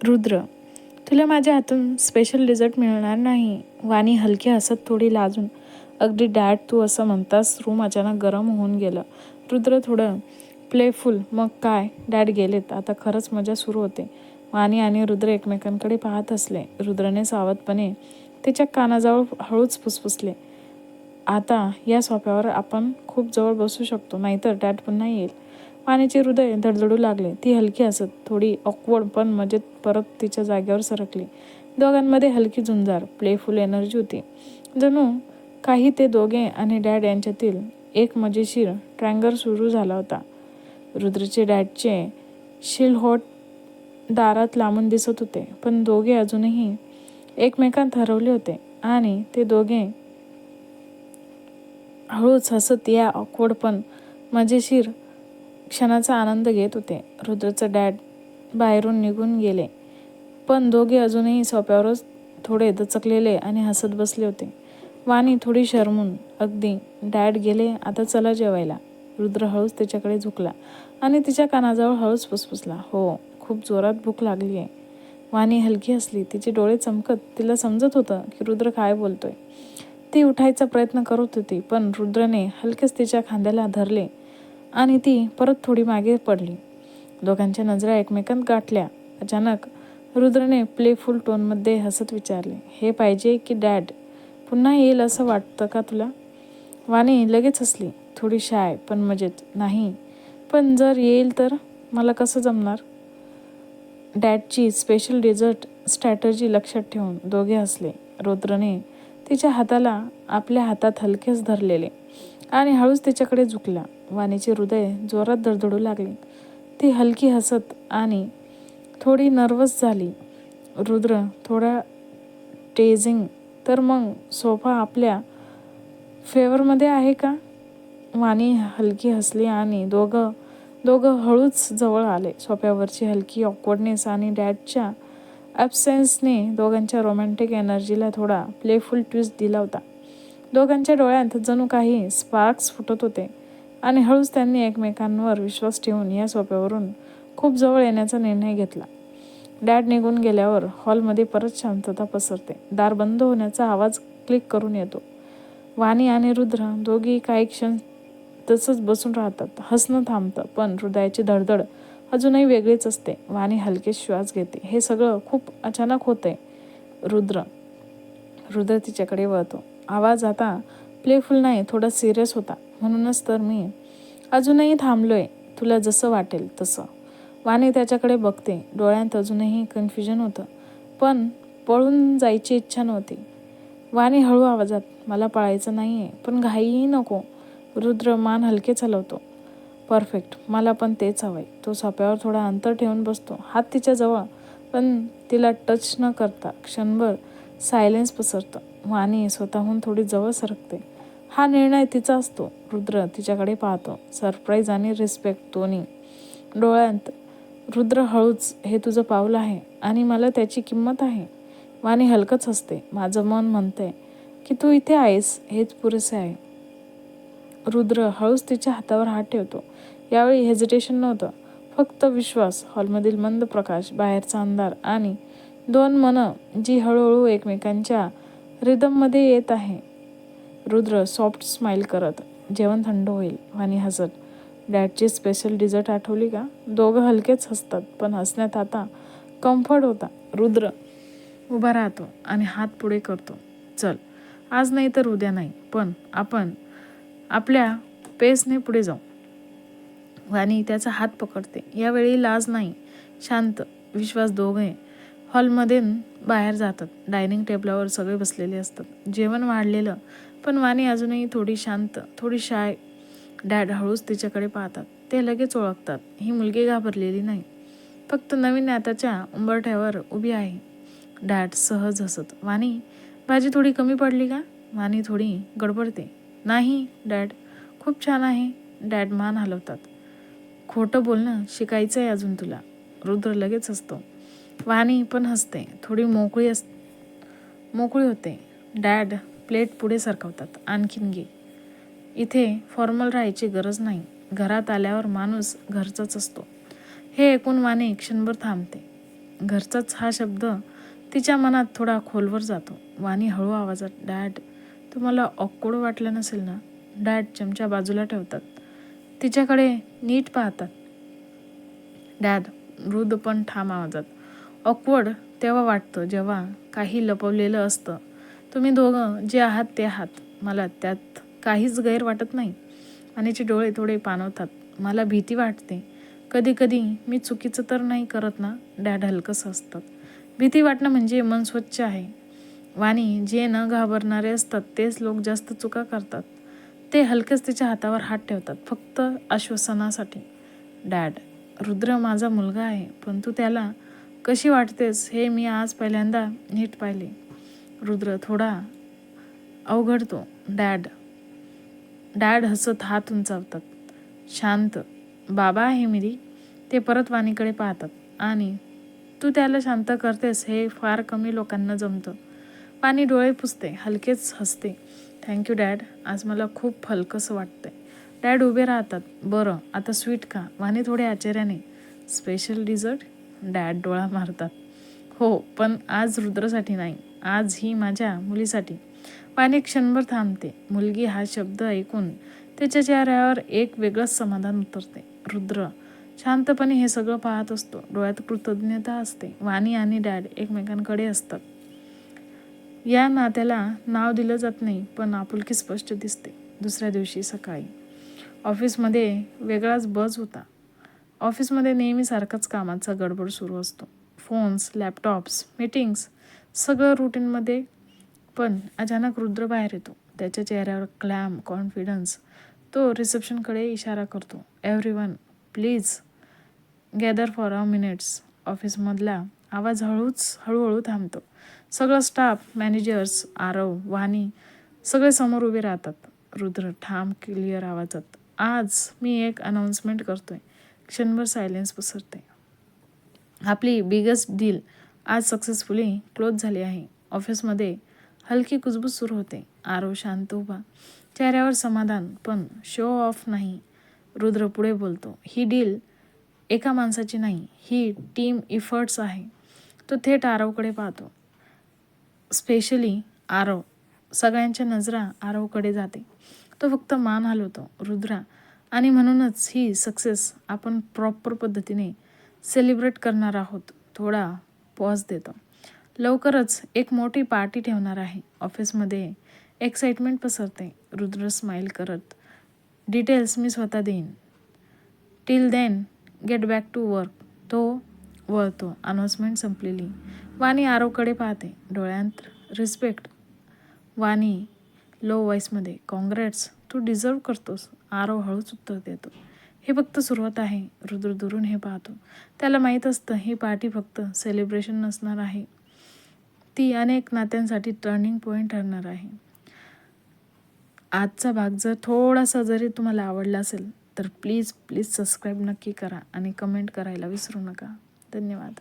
रुद्र, तुला माझ्या हातून स्पेशल डिझर्ट मिळणार नाही. वाणी हलकी हसत थोडी लाजून, अगदी डॅड तू असं म्हणतास. रूम अचानक गरम होऊन गेलं. रुद्र थोडं प्लेफुल, मग काय, डॅड गेलेत, आता खरंच मजा सुरू होते. वाणी आणि रुद्र एकमेकांकडे पाहत असले. रुद्रने सावधपणे तिच्या कानाजवळ हळूच फुसफुसले, आता या सोफ्यावर आपण खूप जवळ बसू शकतो, नाहीतर डॅड पुन्हा येईल. वाणीचे हृदय धडधडू लागले. ती हलकी हसत, थोडी ऑकवर्ड पण मजेत परत तिच्या जागेवर सरकली. दोघांमध्ये हलकी झुंजार, प्लेफुल एनर्जी होती. जणू काही ते दोघे आणि डॅड यांच्यातील एक मजेशीर ट्रँगर सुरू झाला होता. रुद्रचे डॅडचे शिलहोट दारात लांबून दिसत होते, पण दोघे अजूनही एकमेकांत हरवले होते आणि ते दोघे हळूच हसत या ऑकवर्ड पण मजेशीर क्षणाचा आनंद घेत होते. रुद्रचं डॅड बाहेरून निघून गेले, पण दोघे अजूनही सोफ्यावरच थोडे दचकलेले आणि हसत बसले होते. वाणी थोडी शरमून, अगदी डॅड गेले, आता चला जेवायला. रुद्र हळूच तिच्याकडे झुकला आणि तिच्या कानाजवळ हळूच फुसफुसला, हो, खूप जोरात भूक लागली आहे. वाणी हलकी हसली, तिचे डोळे चमकत. तिला समजत होतं की रुद्र काय बोलतोय. ती उठायचा प्रयत्न करत होती, पण रुद्रने हलकेच तिच्या खांद्याला धरले आणि ती परत थोडी मागे पडली. दोघांच्या नजरा एकमेकांत गाठल्या. अचानक रुद्रने प्लेफुल टोनमध्ये हसत विचारले, हे पाहिजे की डॅड पुन्हा येईल असं वाटतं का तुला? वाणी लगेच हसली, थोडी शाय पण मजेत, नाही, पण जर येईल तर मला कसं जमणार? डॅडची स्पेशल डेझर्ट स्ट्रॅटर्जी लक्षात ठेवून दोघे हसले. रुद्रने तिच्या हाताला आपल्या हातात हलकेच धरलेले आणि हळूच तिच्याकडे झुकला. वाणीचे हृदय जोरात धडधडू लागले. ती हलकी हसत आणि थोडी नर्वस झाली. रुद्र थोडा टेझिंग, तर मग सोफा आपल्या फेवरमध्ये आहे का? वाणी हलकी हसली आणि दोघं हळूच जवळ आले. सोफ्यावरची हलकी ऑकवर्डनेस आणि डॅडच्या ॲब्सेन्सने दोघांच्या रोमॅन्टिक एनर्जीला थोडा प्लेफुल ट्विस्ट दिला होता. दोघांच्या डोळ्यात जणू काही स्पार्क्स फुटत होते आणि हळूच त्यांनी एकमेकांवर विश्वास ठेवून या सोफ्यावरून खूप जवळ येण्याचा निर्णय घेतला. डॅड निघून गेल्यावर हॉलमध्ये परत शांतता पसरते. दार बंद होण्याचा आवाज क्लिक करून येतो. वाणी आणि रुद्र दोघी काही क्षण तसंच बसून राहतात. हसणं थांबतं, पण हृदयाची धडधड अजूनही वेगळीच असते. वाणी हलके श्वास घेते. हे सगळं खूप अचानक होतंय. रुद्र तिच्याकडे वळतो. आवाज आता प्लेफुल नाही, थोडा सिरियस होता. म्हणूनच तर मी अजूनही थांबलोय, तुला जसं वाटेल तसं. वाणी त्याच्याकडे बघते. डोळ्यात अजूनही कन्फ्युजन होतं, पण पळून जायची इच्छा नव्हती. वाणी हळू आवाजात, मला पळायचं नाहीये, पण घाईही नको. रुद्र मान हलकेच हलवतो. परफेक्ट, मला पण तेच हवंय. तो सोफ्यावर थोडा अंतर ठेवून बसतो, हात तिच्या जवळ, पण तिला टच न करता. क्षणभर सायलेन्स पसरतं. वाणी स्वतःहून थोडी जवळ सरकते. हा निर्णय तिचा असतो. रुद्र तिच्याकडे पाहतो, सरप्राईज आणि रिस्पेक्ट दोन्ही डोळ्यात. रुद्र हळूच, हे तुझं पाऊल आहे आणि मला त्याची किंमत आहे. वाणी हलकच हसते, माझं मन म्हणतंय की तू इथे आहेस, हेच पुरेसे आहे. रुद्र हळूच तिच्या हातावर हात ठेवतो. यावेळी हेजिटेशन नव्हतं, फक्त विश्वास. हॉलमधील मंद प्रकाश, बाहेरचा अंधार आणि दोन मनं जी हळूहळू एकमेकांच्या रिदममध्ये येत आहे. रुद्र सॉफ्ट स्माईल करत, जेवण थंड होईल. वाणी हसत, डॅडची स्पेशल डिझर्ट आठवली का? दोघं हलकेच हसतात, पण हसण्यात आता कम्फर्ट होता. रुद्र उभा राहतो आणि हात पुढे करतो, चल, आज नाही तर उद्या नाही, पण आपण आपल्या पेसने पुढे जाऊ. वाणी त्याचा हात पकडते. यावेळी लाज नाही, शांत विश्वास. दोघे हॉलमध्ये बाहेर जातात. डायनिंग टेबलावर सगळे बसलेले असतात. जेवण वाढलेलं, पण वाणी अजूनही थोडी शांत, थोडी शाय. डॅड हळूच तिच्याकडे पाहतात. ते लगेच ओळखतात, ही मुलगी घाबरलेली नाही, फक्त नवीन नात्याच्या उंबरठ्यावर उभी आहे. डॅड सहज हसत, वाणी, भाजी थोडी कमी पडली का? वाणी थोडी गडबडते, नाही डॅड, खूप छान आहे. डॅड मान हलवतात, खोटं बोलणं शिकायचं आहे अजून तुला. रुद्र लगेच हसतो. वाणी पण हसते, थोडी मोकळी होते. डॅड प्लेट पुढे सरकवतात, आणखीन घे. इथे फॉर्मल राहायची गरज नाही. घरात आल्यावर माणूस घरचाच असतो. हे ऐकून वाणी क्षणभर थांबते. घरचाच हा शब्द तिच्या मनात थोडा खोलवर जातो. वाणी हळू आवाजात, डॅड, तुम्हाला ऑकवर्ड वाटलं नसेल ना? डॅड चमचा बाजूला ठेवतात. तिच्याकडे नीट पाहतात. डॅड मृदू पण ठाम आवाजात, ऑकवर्ड तेव्हा वाटतं जेव्हा काही लपवलेलं असतं. तुम्ही दोघं जे आहात ते आहात. मला त्यात काहीच गैर वाटत नाही. वाणीचे डोळे थोडे पाणवतात. मला भीती वाटते. कधी कधी मी चुकीचं तर नाही करत ना? डॅड हलकंसं असतात. भीती वाटणं म्हणजे मन स्वच्छ आहे. वाणी, जे न घाबरणारे असतात तेच लोक जास्त चुका करतात. ते हलकेच तिच्या हातावर हात ठेवतात, फक्त आश्वासनासाठी. डॅड, रुद्र माझा मुलगा आहे, पण तू त्याला कशी वाटतेस हे मी आज पहिल्यांदा नीट पाहिले. रुद्र थोडा अवघडतो. डॅड डॅड हसत हात उंचावतात. शांत बाबा आहे मिरी. ते परत वाणीकडे पाहतात. आणि तू त्याला शांत करतेस हे फार कमी लोकांना जमतं. वाणी डोळे पुसते, हलकेच हसते. थँक्यू डॅड, आज मला खूप हलकंसं वाटतंय. डॅड उभे राहतात. बरं, आता स्वीट खा. वाणी थोडे आश्चर्याने, स्पेशल डिझर्ट? डॅड डोळा मारतात. हो, पण आज रुद्रसाठी नाही, आज ही माझ्या मुलीसाठी. वाणी क्षणभर थांबते. मुलगी हा शब्द ऐकून त्याच्या चेहऱ्यावर एक वेगळंच समाधान उतरते. रुद्र शांतपणे हे सगळं पाहत असतो. डोळ्यात कृतज्ञता असते. वाणी आणि डॅड एकमेकांकडे असतात. या नात्याला नाव दिलं जात नाही, पण आपुलकी स्पष्ट दिसते. दुसऱ्या दिवशी सकाळी ऑफिसमध्ये वेगळाच बज होता. ऑफिसमध्ये नेहमी सारखाच कामाचा गडबड सुरू असतो. फोन्स, लॅपटॉप्स, मीटिंग्स, सगळं रुटीनमध्ये. पण अचानक रुद्र बाहेर येतो. त्याच्या चेहऱ्यावर क्लॅम कॉन्फिडन्स. तो रिसेप्शनकडे इशारा करतो. Everyone please gather for a minutes. ऑफिसमधला आवाज हळूहळू थांबतो. सगळं स्टाफ, मॅनेजर्स, आरव, वाणी सगळे समोर उभे राहतात. रुद्र ठाम क्लिअर आवाजात, आज मी एक अनाउन्समेंट करतोय. क्षणभर सायलेन्स पसरते. आपली बिगेस्ट डील आज सक्सेसफुली क्लोज झाली आहे. ऑफिसमध्ये हलकी कुजबूज सुरू होते. आरव शांत उभा, चेहऱ्यावर समाधान, पण शो ऑफ नाही. रुद्र पुढे बोलतो, ही डील एका माणसाची नाही, ही टीम इफर्ट्स आहे. तो थेट आरवकडे पाहतो. स्पेशली आरव. सगळ्यांच्या नजरा आरवकडे जाते. तो फक्त मान हलवतो. रुद्रा, आणि म्हणूनच ही सक्सेस आपण प्रॉपर पद्धतीने सेलिब्रेट करणार आहोत. थोडा पॉज देतो. लवकरच एक मोठी पार्टी ठेवणार आहे. ऑफिसमध्ये एक्साइटमेंट पसरते. रुद्र स्माईल करत, डिटेल्स मी स्वतः देईन. Till then get back to work. तो वळतो. अनाउन्समेंट संपलेली. वाणी आरवकडे पाहते, डोळ्यांत रिस्पेक्ट. वाणी लो व्हॉइसमध्ये, कॉंग्रॅट्स, तू डिझर्व करतोस. आरव हळूच उत्तर देतो, हे फक्त सुरुवात आहे. रुद्र दुरून हे पाहतो. त्याला माहीत असतं ही पार्टी फक्त सेलिब्रेशन नसणार आहे, ती अनेक नात्यांसाठी टर्निंग पॉईंट ठरणार आहे. आजचा भाग जर थोडासा जरी तुम्हाला आवडला असेल तर प्लीज सबस्क्राईब नक्की करा आणि कमेंट करायला विसरू नका. धन्यवाद.